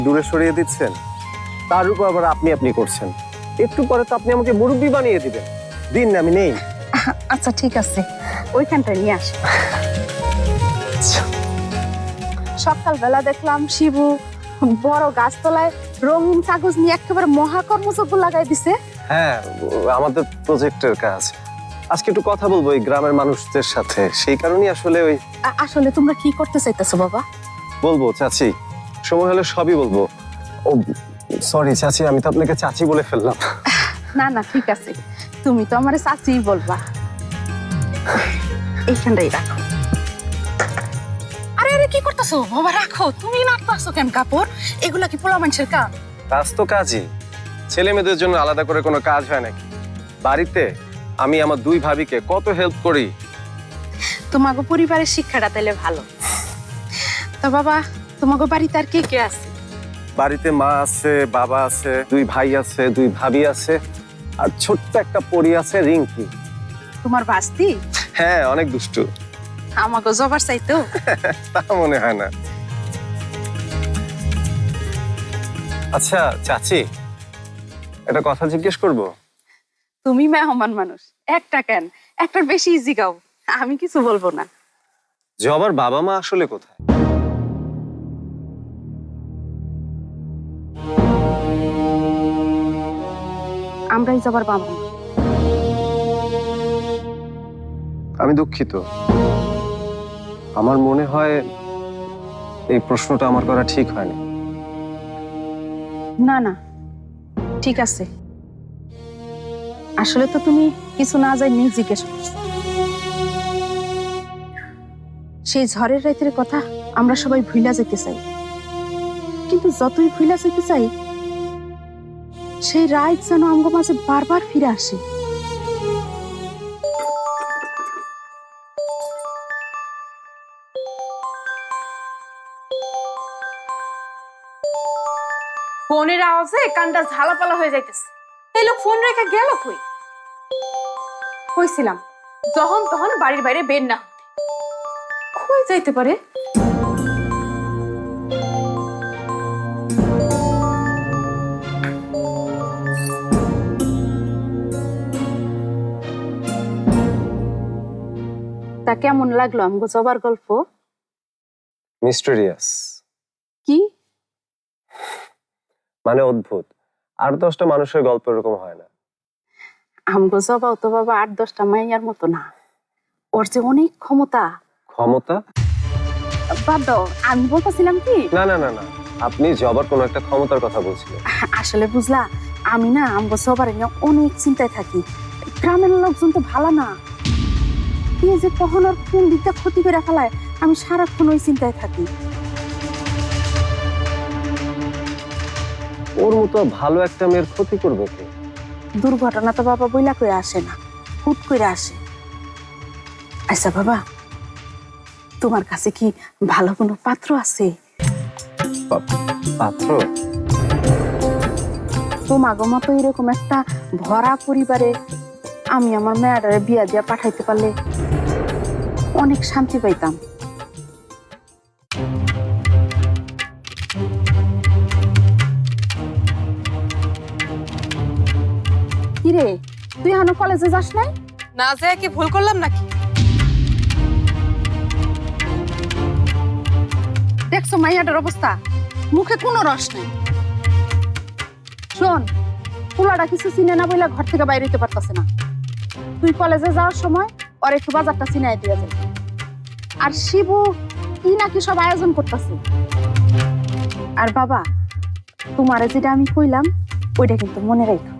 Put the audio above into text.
দূরে সরিয়ে দিচ্ছেন, তার উপর আবার আপনি আপনি করছেন। একটু পরে তো আপনি আমাকে মুরব্বি বানিয়ে দিবেন। দিন না, আমি নেই। আচ্ছা ঠিক আছে, ওইখানটা নিয়ে আস। সকালবেলা দেখলাম শিবু বড় গাছতলায় রঙিন কাগজ নিয়ে একেবারে মহাকর্মযজ্ঞ লাগাই দিছে। হ্যাঁ, আমাদের প্রজেক্টের কাজ। আজকে একটু কথা বলবো এই গ্রামের মানুষদের সাথে, সেই কারণেই আসলে আসলে তোমরা কি করতে চাইতেছো বাবা? বলবো চাচি, সময় হলে সবই বলবো। ও সরি চাচি, আমি তো আপনাকে চাচি বলে ফেললাম। না না ঠিক আছে, তুমি তো আমার চাচিই বলবা। এইখানটাই রাখো। আরে আরে কি করতেছো বাবা? রাখো, তুমি নাড়তেছো কেন কাপড়? এগুলা কি পোলা মানুষের কাজ? কাজ তো কাজই, ছেলে মেয়েদের জন্য আলাদা করে কোনো কাজ হয় নাকি? বাড়িতে আমি আমার দুই ভাবিকে কত হেল্প করি। তোমাকে পরিবারের শিক্ষাটা তাইলে ভালো। তো বাবা, তোমাকে বাড়িতে আর কে কে আছে? বাড়িতে মা আছে, বাবা আছে, দুই ভাই আছে, দুই ভাবি আছে, আর ছোট্ট একটা পরী আছে, রিঙ্কি। তোমার বাস্তি? হ্যাঁ, অনেক দুষ্টু। আমাকে জবার চাইতো? তা মনে হয় না। আচ্ছা চাচি, একটা কথা জিজ্ঞেস করব? তুমি মেহমান মানুষ, একটা কেন, একটার বেশি ইজি গাও, আমি কিছু বলবো না। জবার বাবা মা আসলে কোথায়? আমরাই জবার বাবা মা। আমি দুঃখিত। আমার মনে হয় এই প্রশ্নটা আমার করা ঠিক হয়নি। না না ঠিক আছে, আসলে তো তুমি কিছু না জানি জিজ্ঞেস করছো। সেই ঝড়ের রাতের কথা আমরা সবাই ভুলা যেতে চাই, কিন্তু যতই ভুলা যেতে চাই সেই রাত যেন আমার মাঝে বারবার ফিরে আসে। ফোনের আওয়াজে কানটা ঝালাপালা হয়ে যাইতেছে। এই লোক ফোন রেখে গেল কই? কইছিলাম যখন তখন বাড়ির বাইরে বের না হতে। কই যাইতে পারে? তা কেমন লাগলো আমগো জবার গল্প? মিস্টেরিয়াস কি মানে অদ্ভুত। 8-10টা মানুষের গল্প এরকম হয় না। আমগো জবাও তো বাবা 8-10টা মাইয়ার মতো না, ওর যে অনেক ক্ষমতা। ক্ষমতা? বাদ দাও, আমি বলতেছিলাম কি, না না না না, আপনি জবার কোনো একটা ক্ষমতার কথা বলছিলেন। আসলে বুঝলা, আমি না আমগো জবার নিয়ে অনেক চিন্তায় থাকি। গ্রামের লোকজন তো ভালো না, কি যে কখন আর কোন দিকটা ক্ষতি করে ফেলায়, আমি সারাক্ষণ ওই চিন্তায় থাকি। ওর মতো ভালো একটা মেয়ের ক্ষতি করবে কে? দুর্ঘটনা তো বাবা বইলা করে আসে না, হুট করে আসে। আচ্ছা বাবা, তোমার কাছে কি ভালো কোনো পাত্র আছে? পাত্র? তোমাগো মতো এরকম একটা ভরা পরিবারে আমি আমার মেয়েটারে বিয়া দিয়া পাঠাইতে পারলে অনেক শান্তি পাইতাম। কিরে, তুই এখনো কলেজে যাস নাই? না যায় কি ভুল করলাম নাকি? দেখছো মাইয়াটার অবস্থা, মুখে কোনো রস নেই। শোন, পোলাটা কিছু চিনে না বইলা ঘর থেকে বাইরে হইতে পারতাছে না। তুই কলেজে যাওয়ার সময় ওর একটু বাজারটা চিনাই দিয়ে যাবে। আর শিবু কি নাকি সব আয়োজন করতেছে। আর বাবা, তোমারে যেটা আমি কইলাম ওইটা কিন্তু মনে রাখো।